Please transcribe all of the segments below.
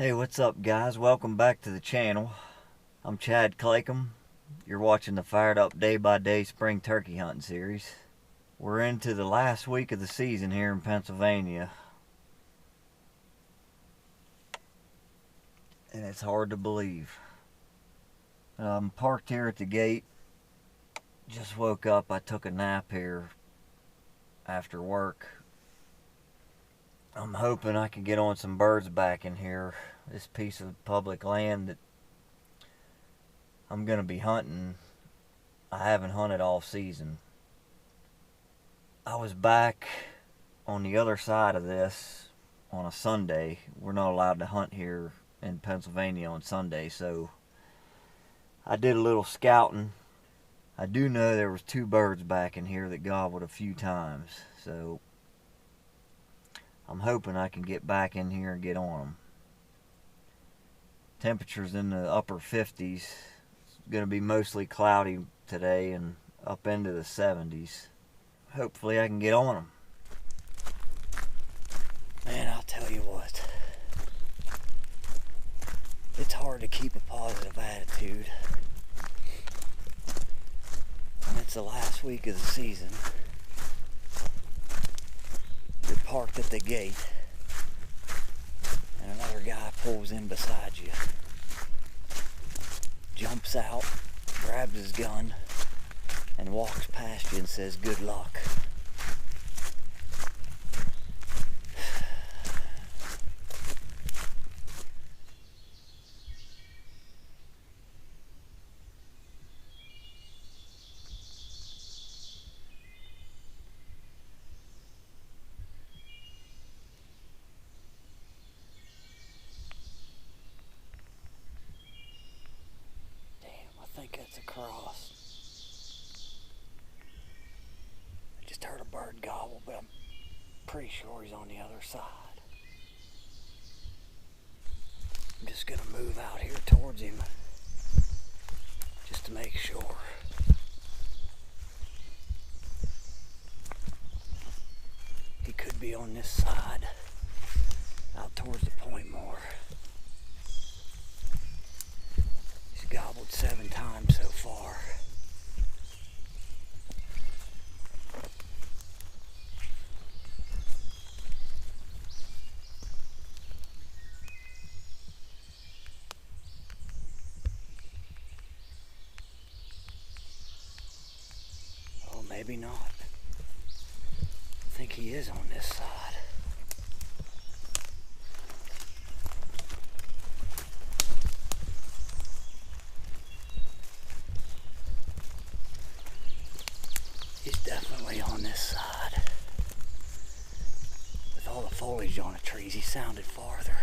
Hey, what's up guys? Welcome back to the channel. I'm Chad Claycomb. You're watching the Fired Up Day by Day Spring Turkey Hunting Series. We're into the last week of the season here in Pennsylvania. And it's hard to believe. I'm parked here at the gate. Just woke up. I took a nap here after work. I'm hoping I can get on some birds back in here. This piece of public land that I'm going to be hunting, I haven't hunted all season. I was back on the other side of this on a Sunday. We're not allowed to hunt here in Pennsylvania on Sunday, so I did a little scouting. I do know there was 2 birds back in here that gobbled a few times, so I'm hoping I can get back in here and get on them. Temperatures in the upper 50s. It's going to be mostly cloudy today and up into the 70s. Hopefully I can get on them. Man, I'll tell you what. It's hard to keep a positive attitude. And it's the last week of the season. You're parked at the gate and another guy pulls in beside you, jumps out, grabs his gun, and walks past you and says, "Good luck." I think that's a cross. I just heard a bird gobble, but I'm pretty sure he's on the other side. I'm just gonna move out here towards him just to make sure. He could be on this side, out towards the point more. He's gobbled 7 times so far. Oh, maybe not. I think he is on this side. He's definitely on this side. With all the foliage on the trees, he sounded farther.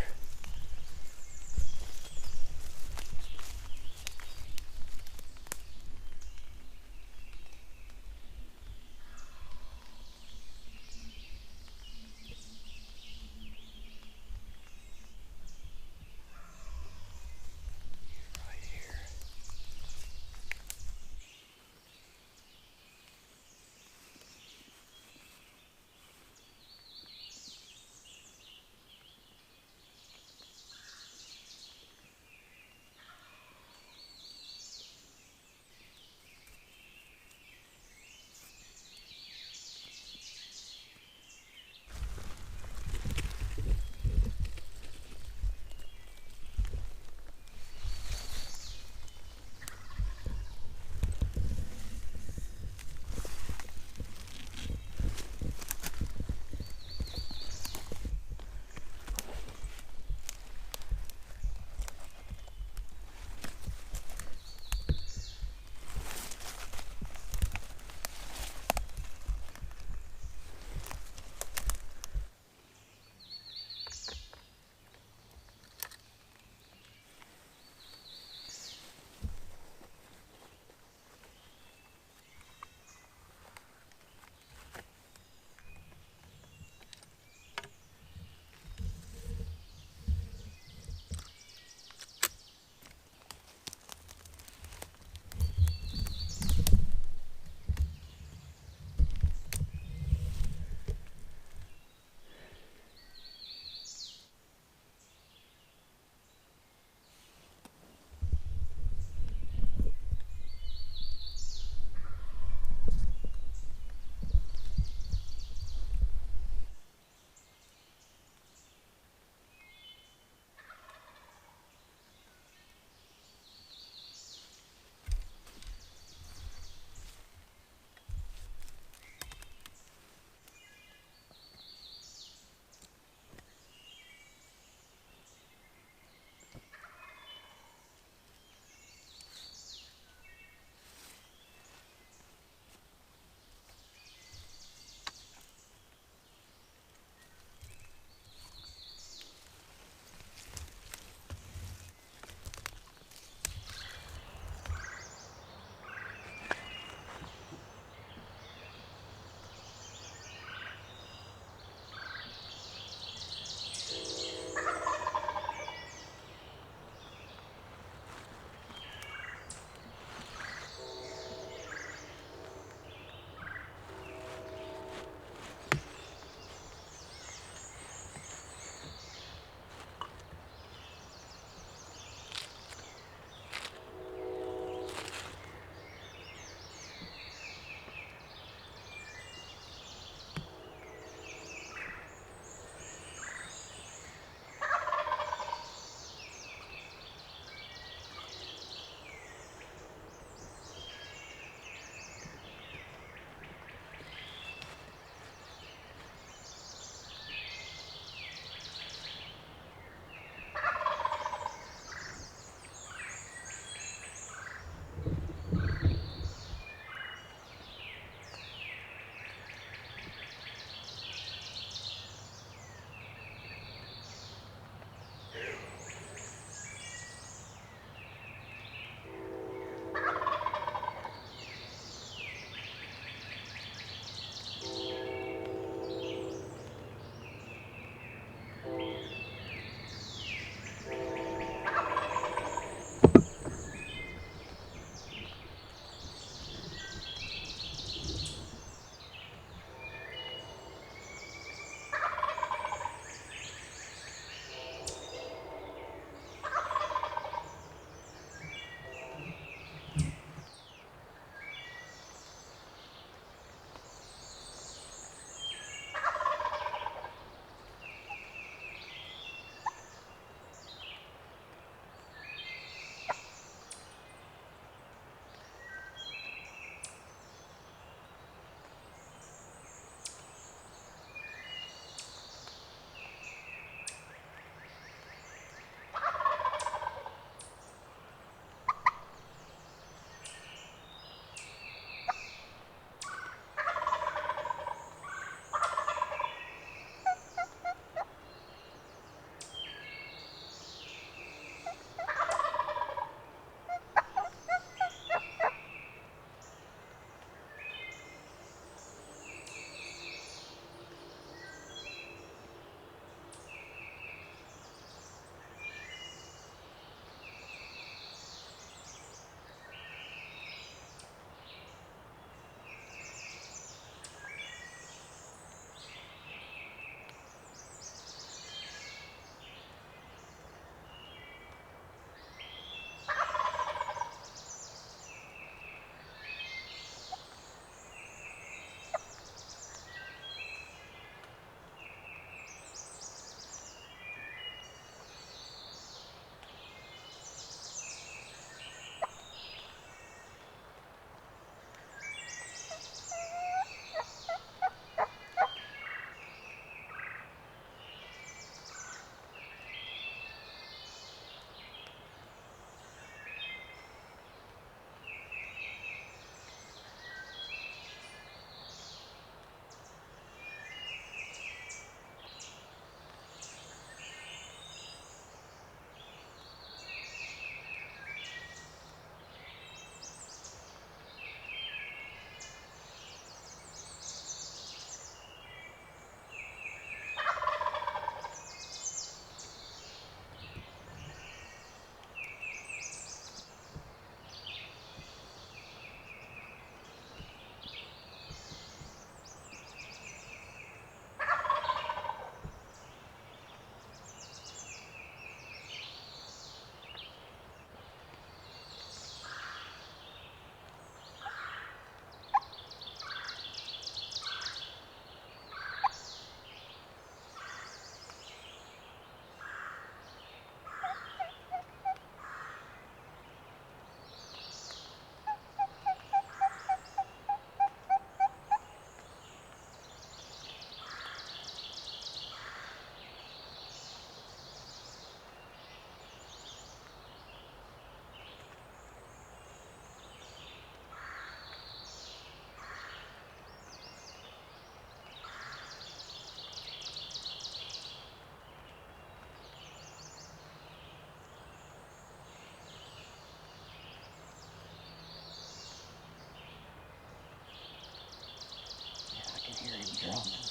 drumming.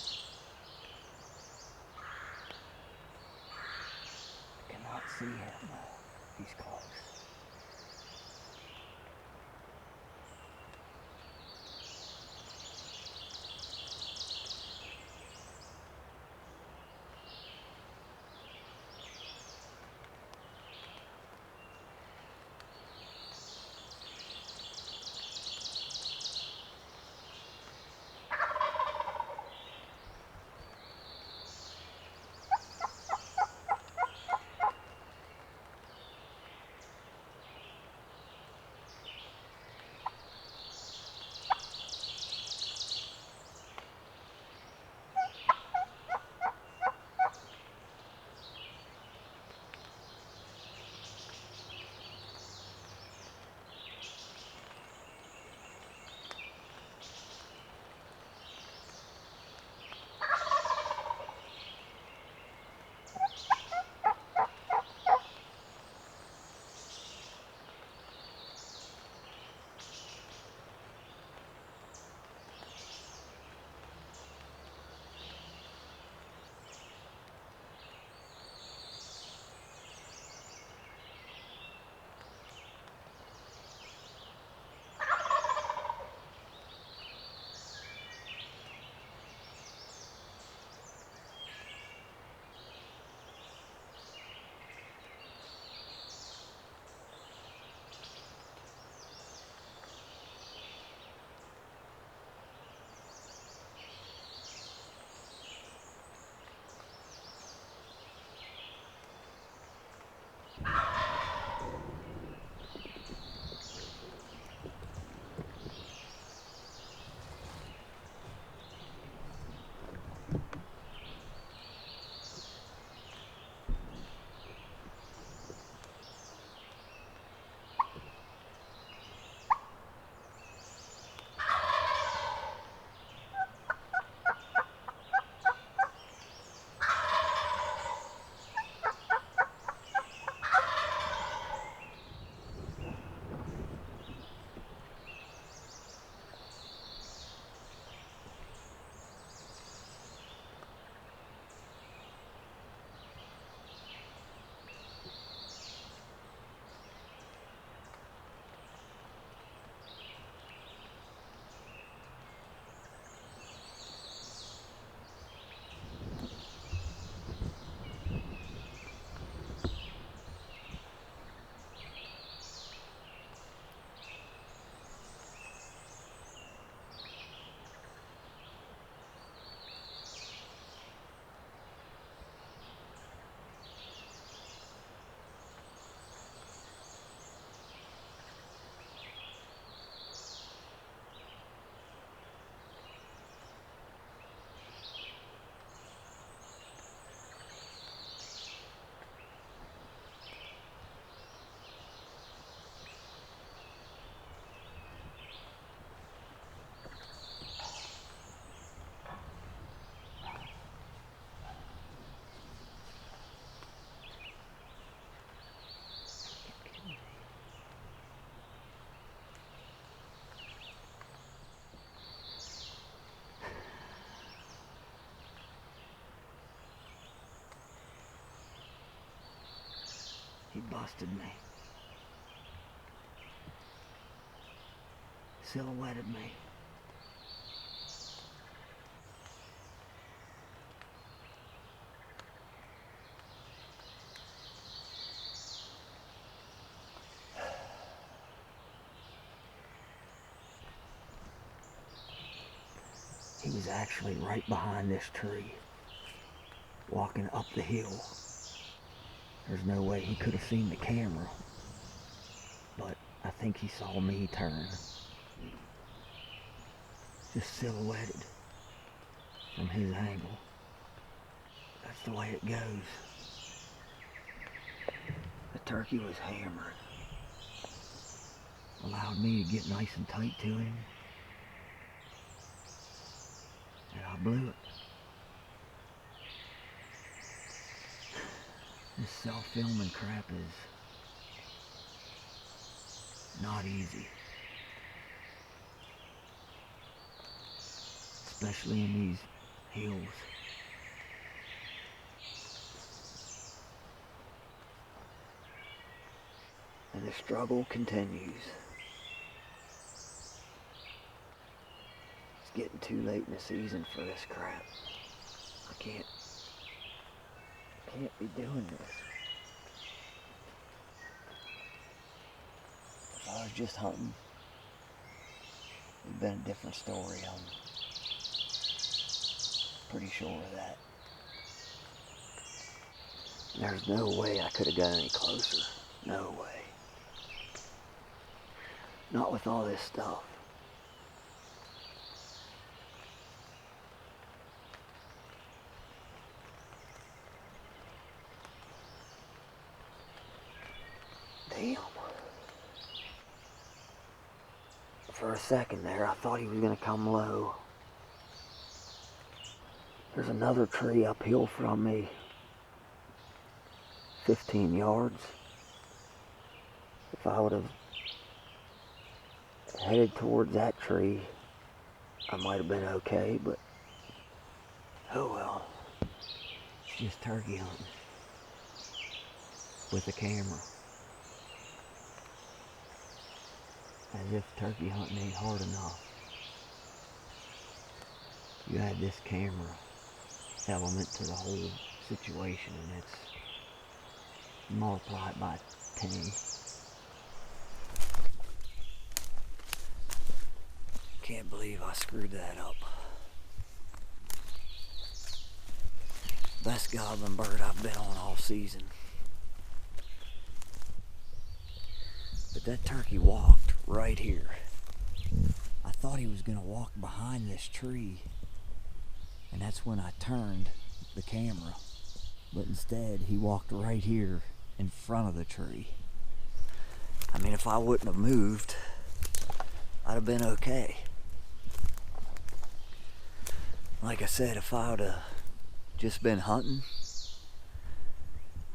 I cannot see him though. He's close. He busted me. Silhouetted me. He was actually right behind this tree, walking up the hill. There's no way he could have seen the camera, but I think he saw me turn. Just silhouetted from his angle. That's the way it goes. The turkey was hammered. Allowed me to get nice and tight to him. And I blew it. This self-filming crap is not easy. Especially in these hills. And the struggle continues. It's getting too late in the season for this crap. I can't be doing this. If I was just hunting, it'd been a different story. I'm pretty sure of that. There's no way I could have got any closer. No way. Not with all this stuff. Damn. For a second there, I thought he was going to come low. There's another tree uphill from me. 15 yards. If I would have headed towards that tree, I might have been okay, but oh well. It's just turkey hunting with a camera. As if turkey hunting ain't hard enough. You add this camera element to the whole situation and it's multiplied by 10. Can't believe I screwed that up. Best gobbling bird I've been on all season. But that turkey walked right here. I thought he was gonna walk behind this tree, and that's when I turned the camera. But instead, he walked right here in front of the tree. I mean, if I wouldn't have moved, I'd have been okay. Like I said, if I would have just been hunting,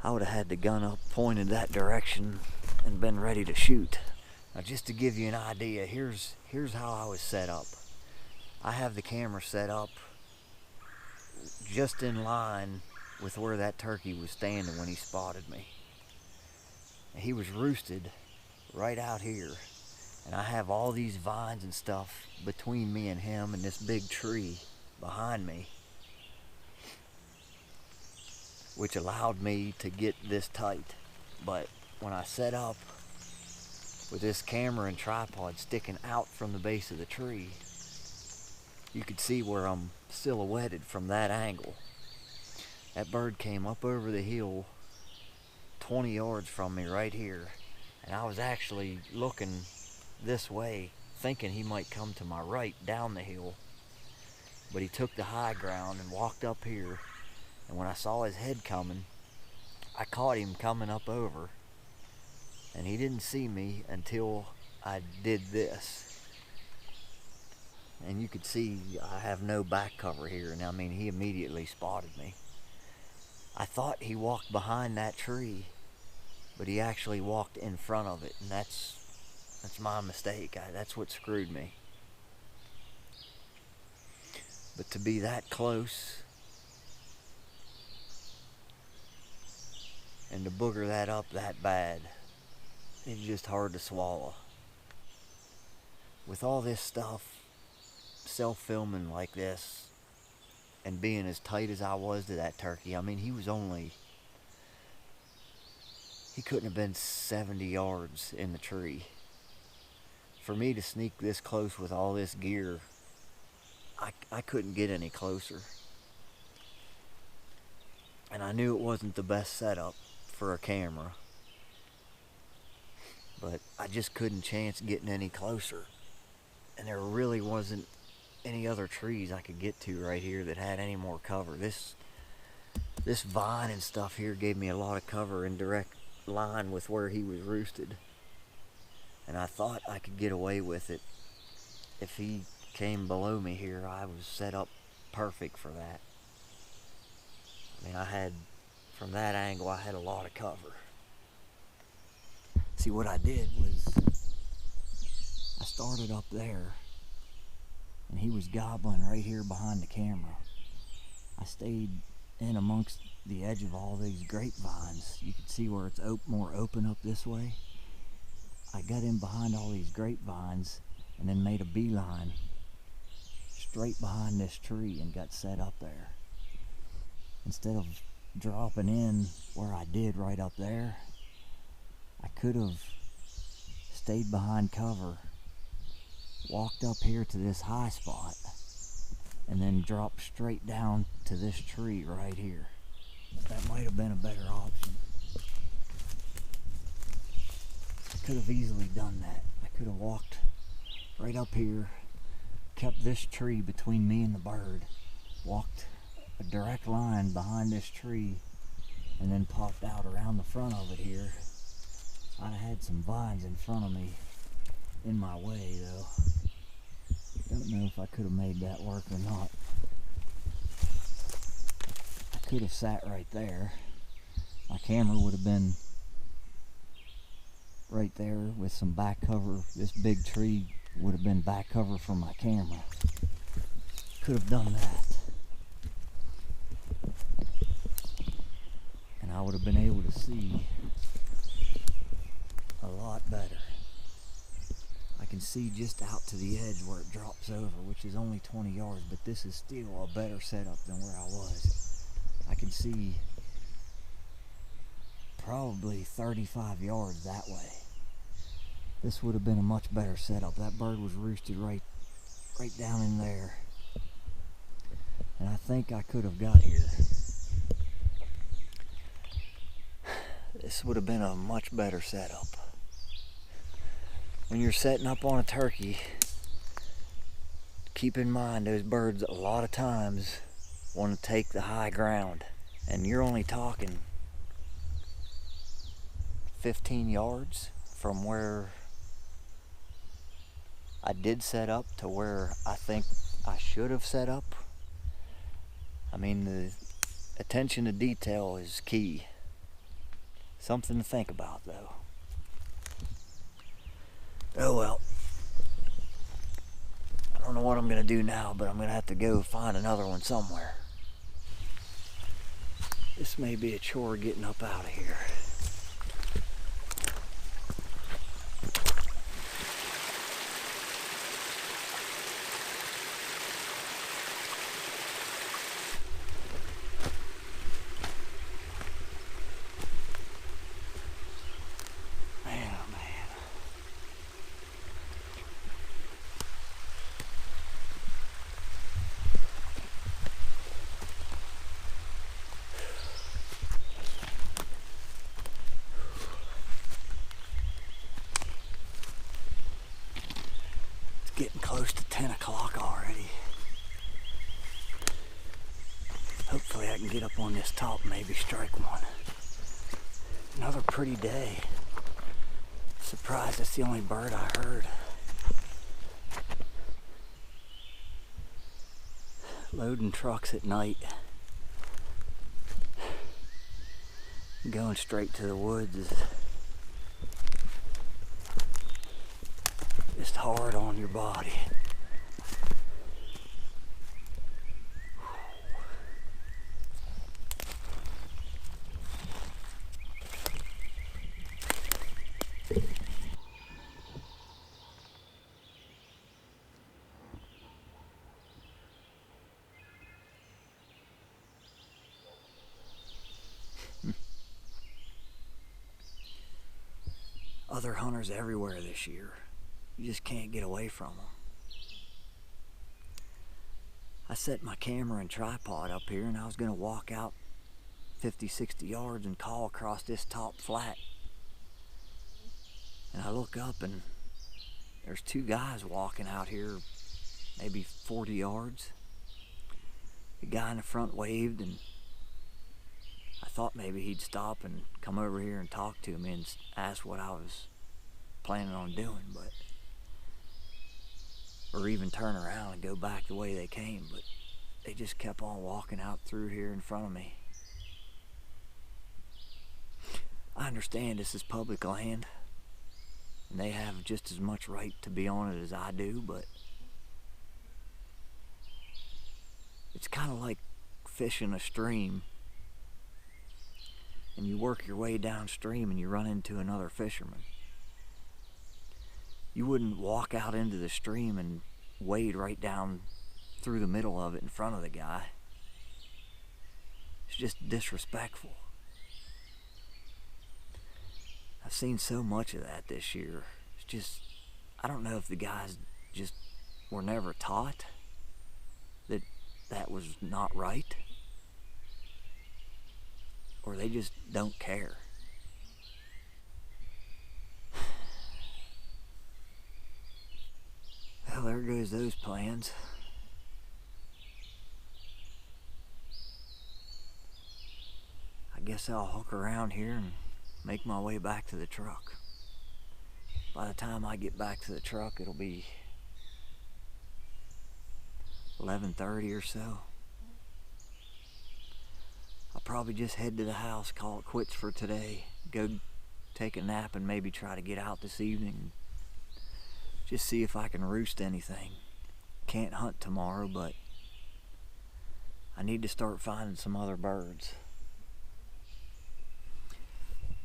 I would have had the gun up, pointed that direction, and been ready to shoot. Now, just to give you an idea, here's how I was set up. I have the camera set up just in line with where that turkey was standing when he spotted me. He was roosted right out here, and I have all these vines and stuff between me and him and this big tree behind me, which allowed me to get this tight. But when I set up with this camera and tripod sticking out from the base of the tree, you could see where I'm silhouetted from that angle. That bird came up over the hill 20 yards from me right here, and I was actually looking this way thinking he might come to my right down the hill, but he took the high ground and walked up here, and when I saw his head coming, I caught him coming up over, and he didn't see me until I did this. And you could see I have no back cover here, and I mean, he immediately spotted me. I thought he walked behind that tree, but he actually walked in front of it, and that's my mistake. That's what screwed me. But to be that close and to booger that up that bad, it's just hard to swallow. With all this stuff, self-filming like this, and being as tight as I was to that turkey, I mean, he couldn't have been 70 yards in the tree. For me to sneak this close with all this gear, I couldn't get any closer. And I knew it wasn't the best setup for a camera, but I just couldn't chance getting any closer. And there really wasn't any other trees I could get to right here that had any more cover. This vine and stuff here gave me a lot of cover in direct line with where he was roosted, and I thought I could get away with it. If he came below me here, I was set up perfect for that. I mean, from that angle, I had a lot of cover. See, what I did was I started up there, and he was gobbling right here behind the camera. I stayed in amongst the edge of all these grapevines. You can see where it's more open up this way. I got in behind all these grapevines and then made a beeline straight behind this tree and got set up there. Instead of dropping in where I did right up there, I could have stayed behind cover, walked up here to this high spot, and then dropped straight down to this tree right here. That might have been a better option. I could have easily done that. I could have walked right up here, kept this tree between me and the bird, walked a direct line behind this tree, and then popped out around the front of it here. I had some vines in front of me in my way though. Don't know if I could have made that work or not. I could have sat right there. My camera would have been right there with some back cover. This big tree would have been back cover for my camera. Could have done that. And I would have been able to see a lot better. I can see just out to the edge where it drops over, which is only 20 yards, but this is still a better setup than where I was. I can see probably 35 yards that way. This would have been a much better setup. That bird was roosted right down in there. And I think I could have got here. This would have been a much better setup. When you're setting up on a turkey, keep in mind those birds a lot of times want to take the high ground, and you're only talking 15 yards from where I did set up to where I think I should have set up. I mean, the attention to detail is key. Something to think about though. Oh well. I don't know what I'm gonna do now, but I'm gonna have to go find another one somewhere. This may be a chore getting up out of here. Getting close to 10 o'clock already. Hopefully I can get up on this top and maybe strike one. Another pretty day. Surprised that's the only bird I heard. Loading trucks at night. Going straight to the woods is just hard on your body. Other hunters everywhere this year. You just can't get away from them. I set my camera and tripod up here and I was going to walk out 50, 60 yards and call across this top flat. And I look up and there's two guys walking out here maybe 40 yards. The guy in the front waved and I thought maybe he'd stop and come over here and talk to me and ask what I was planning on doing, but or even turn around and go back the way they came, but they just kept on walking out through here in front of me. I understand this is public land and they have just as much right to be on it as I do, but it's kind of like fishing a stream and you work your way downstream and you run into another fisherman, you wouldn't walk out into the stream and wade right down through the middle of it in front of the guy. It's just disrespectful. I've seen so much of that this year. It's just, I don't know if the guys just were never taught that that was not right, or they just don't care. Well, there goes those plans. I guess I'll hook around here and make my way back to the truck. By the time I get back to the truck, it'll be 11:30 or so. I'll probably just head to the house, call it quits for today, go take a nap, and maybe try to get out this evening. Just see if I can roost anything. Can't hunt tomorrow, but I need to start finding some other birds.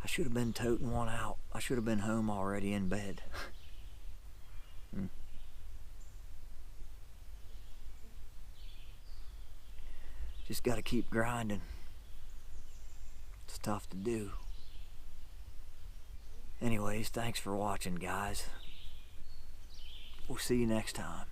I should have been toting one out. I should have been home already in bed. Just gotta keep grinding. It's tough to do. Anyways, thanks for watching, guys. We'll see you next time.